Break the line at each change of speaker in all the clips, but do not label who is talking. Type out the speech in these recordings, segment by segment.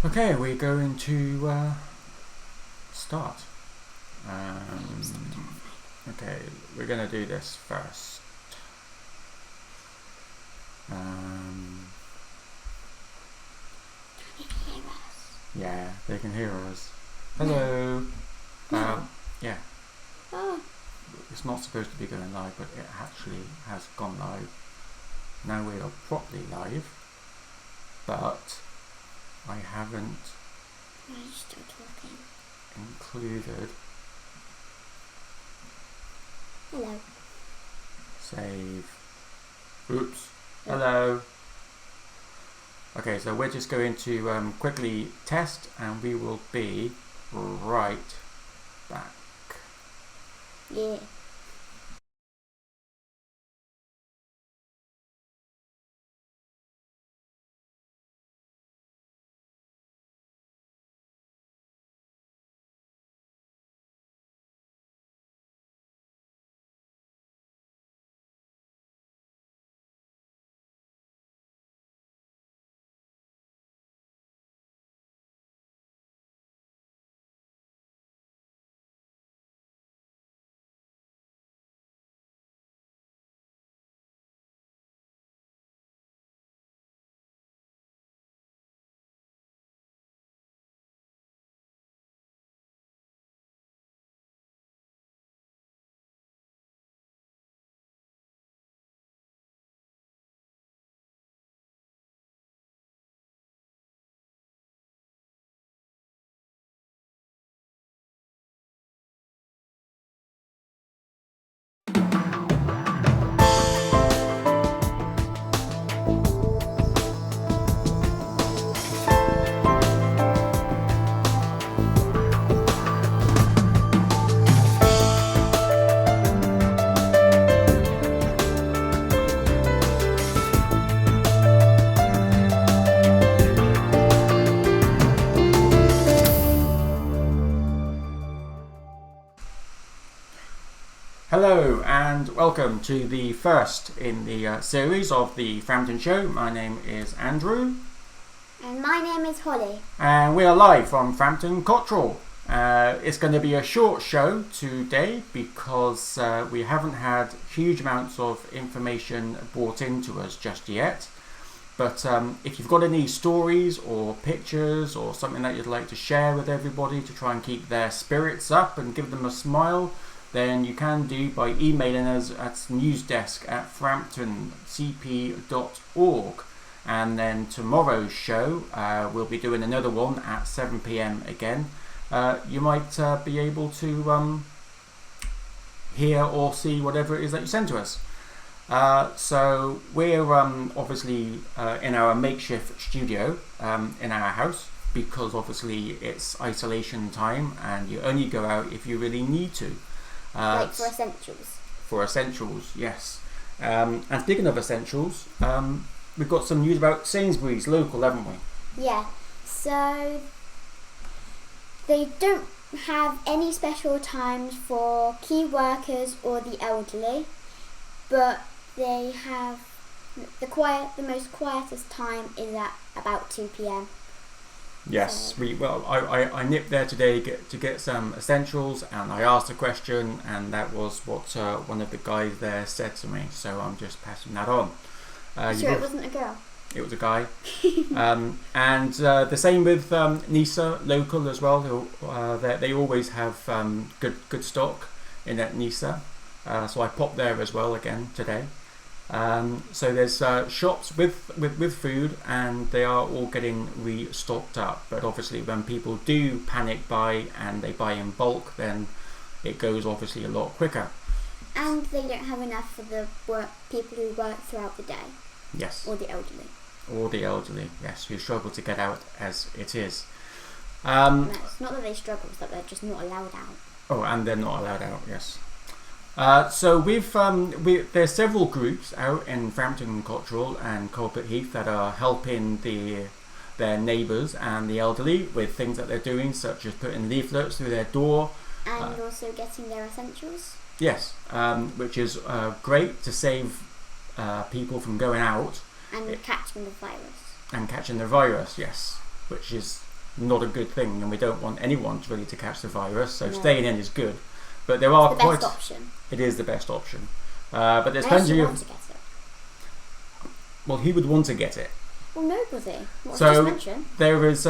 Okay, we're going to start. Okay, we're going to do this first. Yeah, they can hear us. Hello. Yeah.
Oh.
It's not supposed to be going live, but it actually has gone live. Now we are properly live, but I haven't
Still talking.
included
Hello.
save. Oops. Hello. Okay, so we're just going to quickly test, and we will be right back.
Yeah.
Hello and welcome to the first in the series of the Frampton Show. My name is Andrew.
And my name is Holly.
And we are live from Frampton Cottrell. It's going to be a short show today because we haven't had huge amounts of information brought into us just yet. But if you've got any stories or pictures or something that you'd like to share with everybody to try and keep their spirits up and give them a smile, then you can do by emailing us at newsdesk@framptoncp.org. And then tomorrow's show, we'll be doing another one at 7 p.m. again. You might be able to hear or see whatever it is that you send to us. So we're obviously in our makeshift studio in our house, because obviously it's isolation time and you only go out if you really need to.
Like for essentials.
For essentials, yes. And speaking of essentials, we've got some news about Sainsbury's local, haven't we?
Yeah. So they don't have any special times for key workers or the elderly, but they have the most quietest time is at about 2 p.m.
Yes, I nipped there today to get some essentials, and I asked a question, and that was what one of the guys there said to me. So I'm just passing that on.
Sure, it wasn't a girl.
It was a guy. And the same with Nisa local as well. They always have good stock in that Nisa. So I popped there as well again today. So there's shops with food, and they are all getting restocked up. But obviously when people do panic buy and they buy in bulk, then it goes obviously a lot quicker.
And they don't have enough for the people who work throughout the day.
Yes.
Or the elderly.
Or the elderly, yes, who struggle to get out as it is.
No, it's not that they struggle, it's that they're just not allowed out.
Oh, and they're not allowed out, yes. So there's several groups out in Frampton Cottrell and Culprit Heath that are helping their neighbours and the elderly with things that they're doing, such as putting leaflets through their door.
And also getting their essentials.
Yes, which is great to save people from going out.
And catching the virus.
And catching the virus, yes, which is not a good thing, and we don't want anyone really to catch the virus. So
No.
staying in is good, but there are
It's the best option.
It is the best option, but there's
Unless
plenty
you
of.
want to get it.
Well, who would want to get it?
Well, nobody. What
So-
I just mentioned.
There is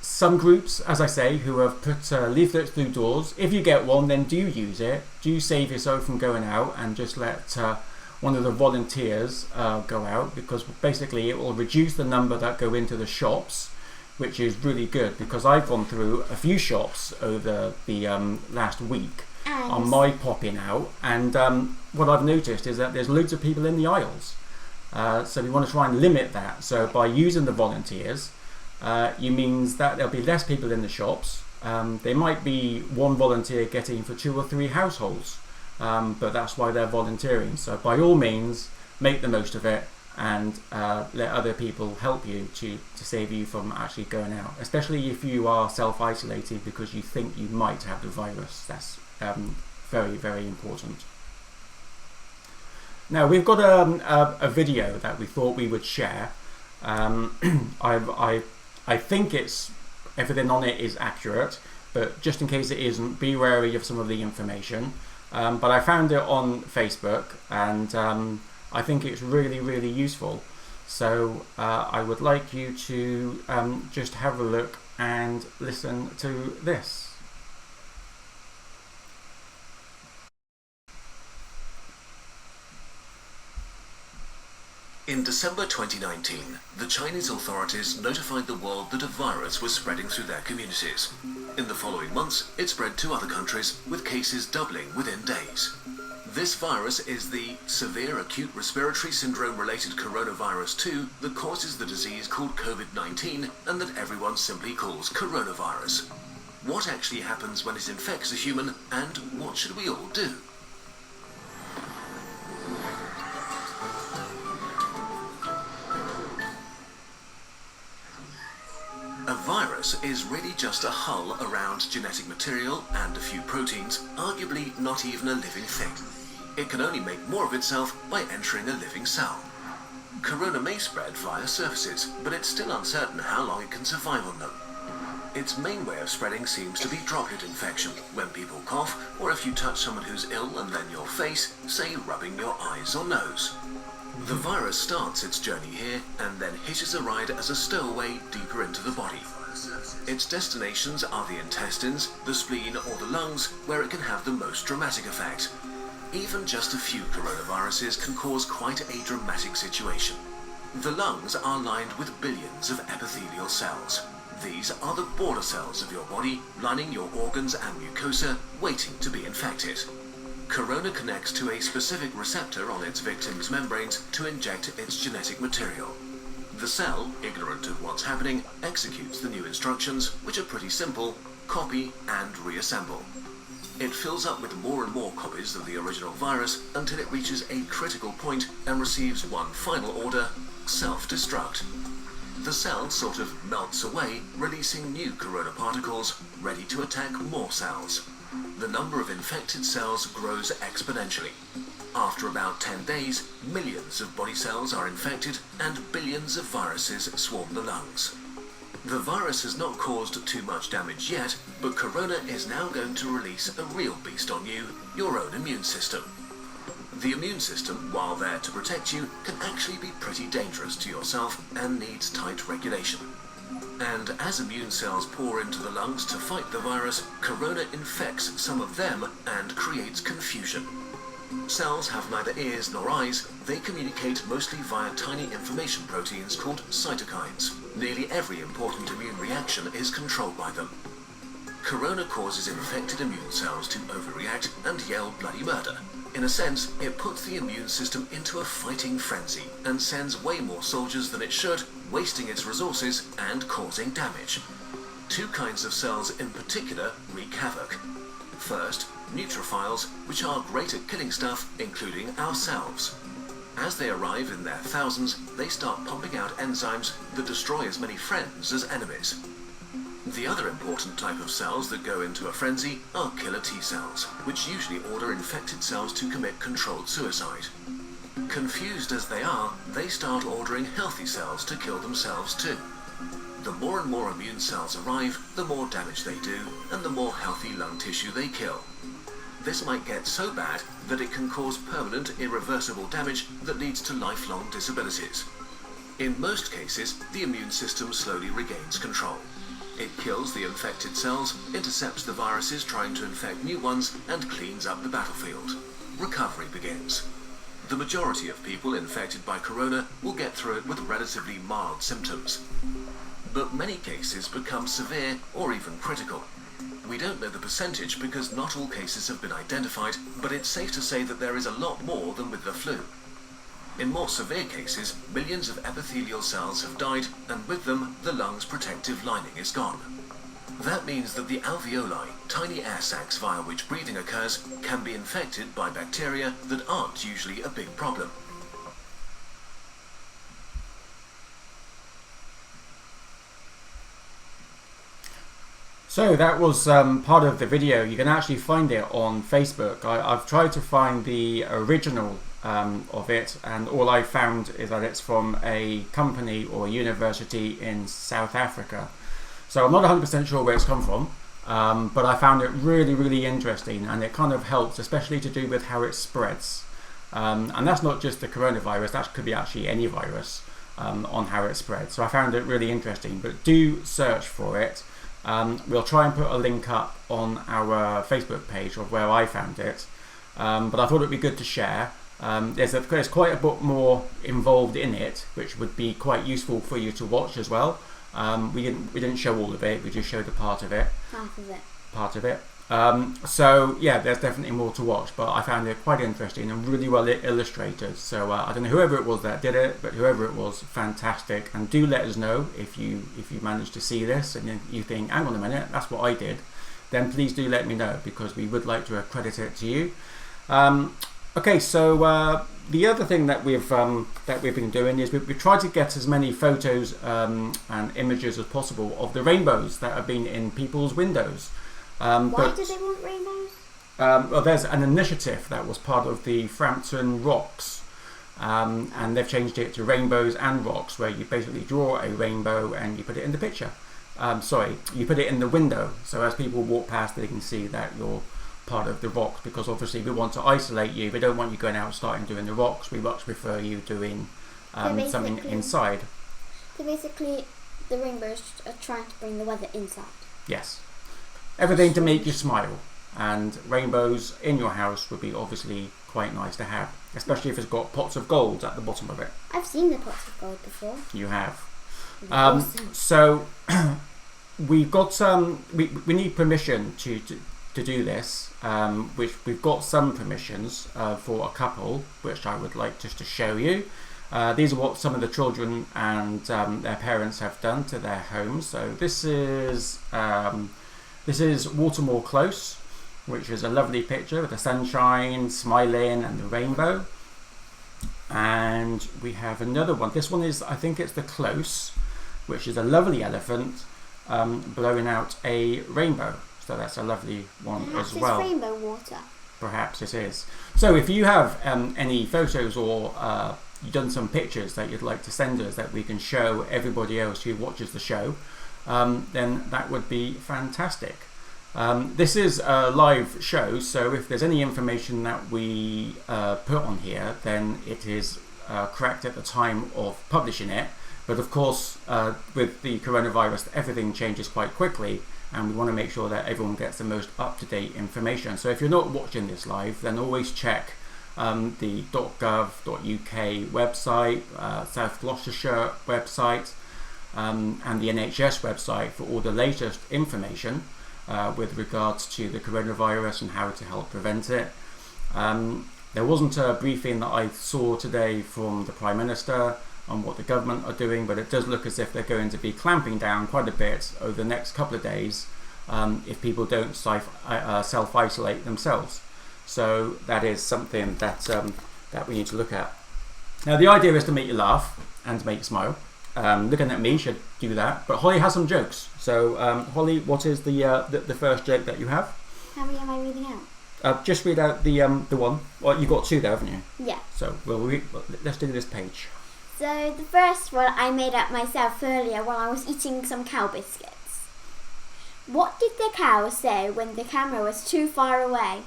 some groups, as I say, who have put leaflets through doors. If you get one, then do use it. Do save yourself from going out and just let one of the volunteers go out, because basically it will reduce the number that go into the shops, which is really good, because I've gone through a few shops over the last week on my popping out, and what I've noticed is that there's loads of people in the aisles. So we want to try and limit that. So by using the volunteers, it means that there'll be less people in the shops. There might be one volunteer getting for 2 or 3 households, but that's why they're volunteering. So by all means, make the most of it, and let other people help you to save you from actually going out, especially if you are self-isolated because you think you might have the virus. That's very, very important. Now, we've got a video that we thought we would share. I think everything on it is accurate, but just in case it isn't, be wary of some of the information. But I found it on Facebook, and I think it's really, really useful. So I would like you to just have a look and listen to this.
In December 2019, the Chinese authorities notified the world that a virus was spreading through their communities. In the following months, it spread to other countries, with cases doubling within days. This virus is the severe acute respiratory syndrome-related coronavirus 2 that causes the disease called COVID-19 and that everyone simply calls coronavirus. What actually happens when it infects a human, and what should we all do? A virus is really just a hull around genetic material and a few proteins, arguably not even a living thing. It can only make more of itself by entering a living cell. Corona may spread via surfaces, but it's still uncertain how long it can survive on them. Its main way of spreading seems to be droplet infection, when people cough, or if you touch someone who's ill and then your face, say rubbing your eyes or nose. The virus starts its journey here and then hitches a ride as a stowaway deeper into the body. Its destinations are the intestines, the spleen or the lungs, where it can have the most dramatic effect. Even just a few coronaviruses can cause quite a dramatic situation. The lungs are lined with billions of epithelial cells. These are the border cells of your body, lining your organs and mucosa, waiting to be infected. Corona connects to a specific receptor on its victim's membranes to inject its genetic material. The cell, ignorant of what's happening, executes the new instructions, which are pretty simple: copy and reassemble. It fills up with more and more copies of the original virus until it reaches a critical point and receives one final order: self-destruct. The cell sort of melts away, releasing new corona particles, ready to attack more cells. The number of infected cells grows exponentially. After about 10 days, millions of body cells are infected and billions of viruses swarm the lungs. The virus has not caused too much damage yet, but Corona is now going to release a real beast on you, your own immune system. The immune system, while there to protect you, can actually be pretty dangerous to yourself and needs tight regulation. And as immune cells pour into the lungs to fight the virus, Corona infects some of them and creates confusion. Cells have neither ears nor eyes. They communicate mostly via tiny information proteins called cytokines. Nearly every important immune reaction is controlled by them. Corona causes infected immune cells to overreact and yell bloody murder. In a sense, it puts the immune system into a fighting frenzy and sends way more soldiers than it should, wasting its resources and causing damage. Two kinds of cells in particular wreak havoc. First, neutrophils, which are great at killing stuff, including ourselves. As they arrive in their thousands, they start pumping out enzymes that destroy as many friends as enemies. The other important type of cells that go into a frenzy are killer T cells, which usually order infected cells to commit controlled suicide. Confused as they are, they start ordering healthy cells to kill themselves too. The more and more immune cells arrive, the more damage they do, and the more healthy lung tissue they kill. This might get so bad that it can cause permanent, irreversible damage that leads to lifelong disabilities. In most cases, the immune system slowly regains control. It kills the infected cells, intercepts the viruses trying to infect new ones, and cleans up the battlefield. Recovery begins. The majority of people infected by corona will get through it with relatively mild symptoms. But many cases become severe or even critical. We don't know the percentage because not all cases have been identified, but it's safe to say that there is a lot more than with the flu. In more severe cases, millions of epithelial cells have died, and with them, the lung's protective lining is gone. That means that the alveoli, tiny air sacs via which breathing occurs, can be infected by bacteria that aren't usually a big problem.
So that was part of the video. You can actually find it on Facebook. I've tried to find the original of it, and all I found is that it's from a company or a university in South Africa. So I'm not 100% sure where it's come from, but I found it really, really interesting, and it kind of helps, especially to do with how it spreads. And that's not just the coronavirus, that could be actually any virus on how it spreads. So I found it really interesting, but do search for it. We'll try and put a link up on our Facebook page of where I found it, but I thought it'd be good to share. There's quite a bit more involved in it, which would be quite useful for you to watch as well. We didn't show all of it, we just showed a part of it. Part of it. So yeah, there's definitely more to watch, but I found it quite interesting and really well illustrated. So I don't know whoever it was that did it, but whoever it was, fantastic. And do let us know if you managed to see this and then you think, hang on a minute, that's what I did. Then please do let me know, because we would like to accredit it to you. Okay, so the other thing that we've been doing is we've tried to get as many photos and images as possible of the rainbows that have been in people's windows.
Why do they want rainbows?
Well, there's an initiative that was part of the Frampton Rocks, and they've changed it to Rainbows and Rocks, where you basically draw a rainbow and you put it in the picture. You put it in the window, so as people walk past they can see that you're part of the rocks, because obviously we want to isolate you. We don't want you going out starting doing the rocks. We much prefer you doing something inside.
So basically the rainbows are trying to bring the weather inside.
Yes. Everything to make you smile, and rainbows in your house would be obviously quite nice to have, especially if it's got pots of gold at the bottom of it.
I've seen the pots of gold before.
You have.
Awesome.
So we've got we need permission to do this, which we've got some permissions for a couple, which I would like just to show you. These are what some of the children and their parents have done to their homes. So this is Watermore Close, which is a lovely picture with the sunshine, smiling, and the rainbow. And we have another one. This one is, I think it's the Close, which is a lovely elephant blowing out a rainbow. So that's a lovely one as well.
Perhaps it's rainbow water.
Perhaps it is. So if you have any photos or you've done some pictures that you'd like to send us that we can show everybody else who watches the show, then that would be fantastic. This is a live show, so if there's any information that we put on here, then it is correct at the time of publishing it. But of course, with the coronavirus, everything changes quite quickly, and we want to make sure that everyone gets the most up-to-date information. So if you're not watching this live, then always check the .gov.uk website, South Gloucestershire website, and the NHS website for all the latest information with regards to the coronavirus and how to help prevent it. There wasn't a briefing that I saw today from the Prime Minister on what the government are doing, but it does look as if they're going to be clamping down quite a bit over the next couple of days if people don't self-isolate themselves. So that is something that we need to look at. Now the idea is to make you laugh and to make you smile. Looking at me should do that, but Holly has some jokes. So Holly, what is the first joke that you have?
How many am I reading out?
Just read out the one. Well, you've got two there, haven't you?
Yeah.
So let's do this page.
So the first one I made up myself earlier while I was eating some cow biscuits. What did the cow say when the camera was too far away?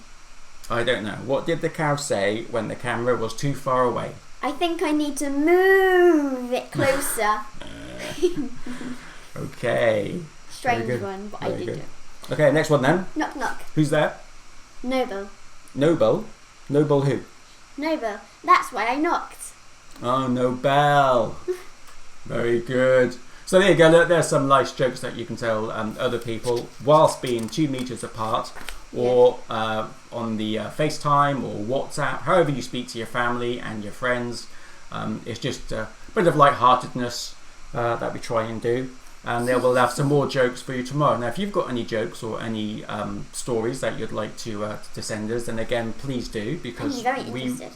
I don't know. What did the cow say when the camera was too far away?
I think I need to move it closer.
Okay.
Strange one, but
Very
I did
good.
it.
Okay, next one then.
Knock knock.
Who's there?
Noble.
Noble. Noble who?
Noble. That's why I knocked.
Oh, Nobel. Very good. So there you go. Look, there's some nice jokes that you can tell other people whilst being 2 meters apart, or on the FaceTime or WhatsApp, however you speak to your family and your friends. It's just a bit of lightheartedness that we try and do. And then we'll have some more jokes for you tomorrow. Now, if you've got any jokes or any stories that you'd like to send us, then again, please do, because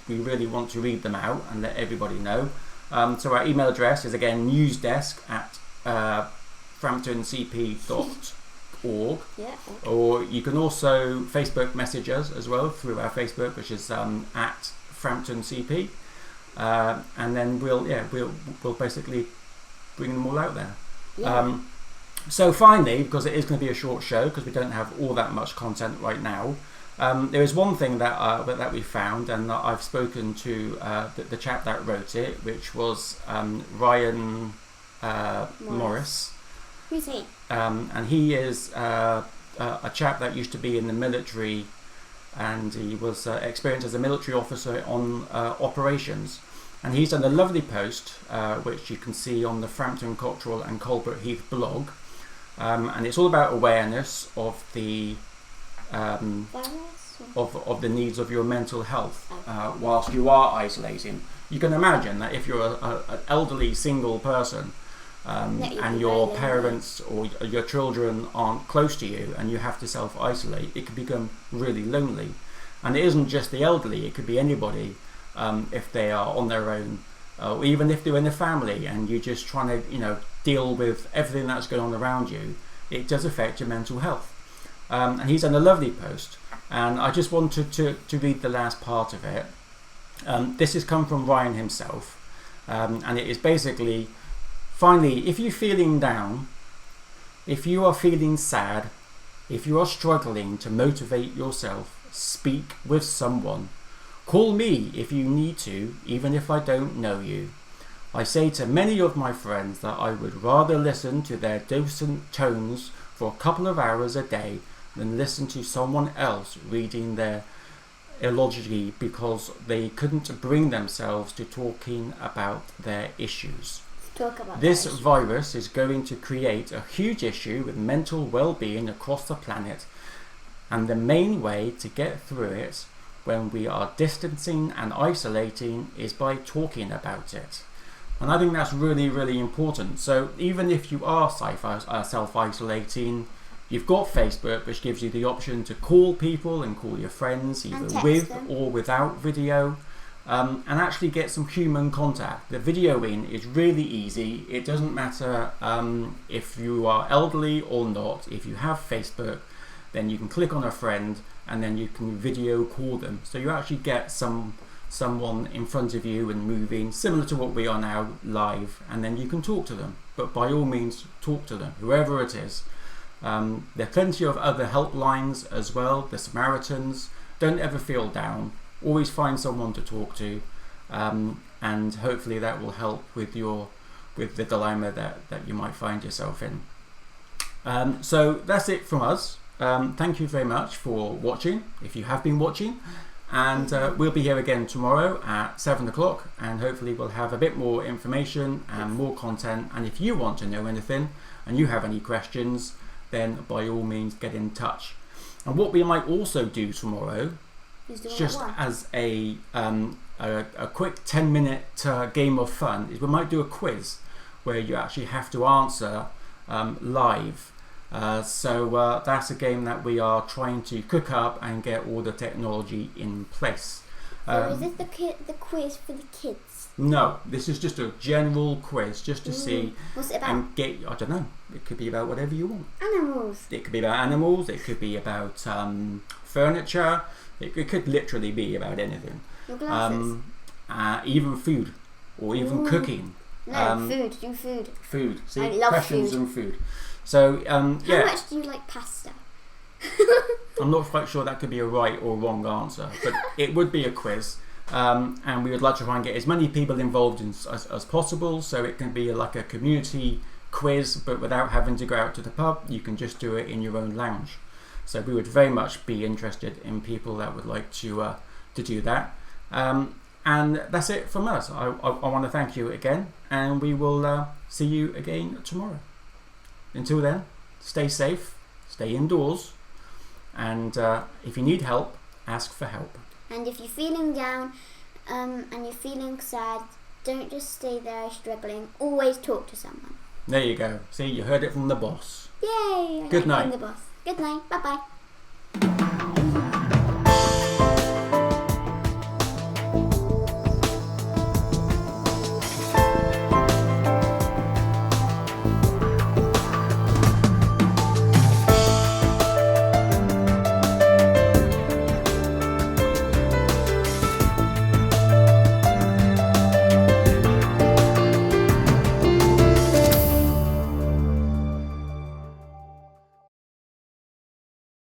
we really want to read them out and let everybody know. So our email address is again newsdesk@framptoncp.org.
Yeah.
Or you can also Facebook message us as well through our Facebook, which is at Frampton CP, and then we'll basically bring them all out there.
Yeah.
So finally, because it is going to be a short show, because we don't have all that much content right now, there is one thing that we found, and I've spoken to the chap that wrote it, which was Ryan Morris.
Who's he?
And he is a chap that used to be in the military, and he was experienced as a military officer on operations. And he's done a lovely post, which you can see on the Frampton Cotterell and Colbert Heath blog. And it's all about awareness of the of the needs of your mental health whilst you are isolating. You can imagine that if you're an elderly single person, and your parents or your children aren't close to you and you have to self-isolate, it can become really lonely. And it isn't just the elderly, it could be anybody, if they are on their own, or even if they're in a family and you're just trying to deal with everything that's going on around you. It does affect your mental health. And he's done a lovely post, and I just wanted to read the last part of it. This has come from Ryan himself, and it is basically: finally, if you're feeling down, if you are feeling sad, if you are struggling to motivate yourself, speak with someone. Call me if you need to, even if I don't know you. I say to many of my friends that I would rather listen to their docent tones for a couple of hours a day than listen to someone else reading their eulogy because they couldn't bring themselves to talking about their issues. This virus is going to create a huge issue with mental well-being across the planet, and the main way to get through it when we are distancing and isolating is by talking about it. And I think that's really, really important. So even if you are self-isolating, you've got Facebook, which gives you the option to call people and call your friends, either with or without video, and actually get some human contact. The videoing is really easy. It doesn't matter if you are elderly or not. If you have Facebook, then you can click on a friend and then you can video call them. So you actually get someone in front of you and moving, similar to what we are now live, and then you can talk to them. But by all means, talk to them, whoever it is. There are plenty of other helplines as well, the Samaritans. Don't ever feel down. Always find someone to talk to, and hopefully that will help with the dilemma that you might find yourself in. So that's it from us. Thank you very much for watching, if you have been watching, and we'll be here again tomorrow at 7 o'clock, and hopefully we'll have a bit more information and more content. And if you want to know anything and you have any questions, then by all means get in touch. And what we might also do tomorrow, just as a quick 10-minute game of fun, is we might do a quiz where you actually have to answer live. So that's a game that we are trying to cook up and get all the technology in place.
So is this the quiz for the kids?
No, this is just a general quiz, just to see.
What's it about?
And I don't know. It could be about whatever you want.
Animals.
It could be about animals. It could be about furniture. It could literally be about anything.
Your glasses.
Even food. or even cooking.
No, food. Do food.
Food. See,
I love
questions
food.
and food. So
How much do you like pasta?
I'm not quite sure that could be a right or wrong answer, but it would be a quiz. And we would like to try and get as many people involved as possible, so it can be like a community quiz, but without having to go out to the pub. You can just do it in your own lounge. So we would very much be interested in people that would like to do that. And that's it from us. I want to thank you again, and we will see you again tomorrow. Until then, stay safe, stay indoors, and if you need help, ask for help.
And if you're feeling down and you're feeling sad, don't just stay there struggling. Always talk to someone.
There you go. See, you heard it from the boss.
Yay!
Good night.
The boss. Good night. Bye-bye.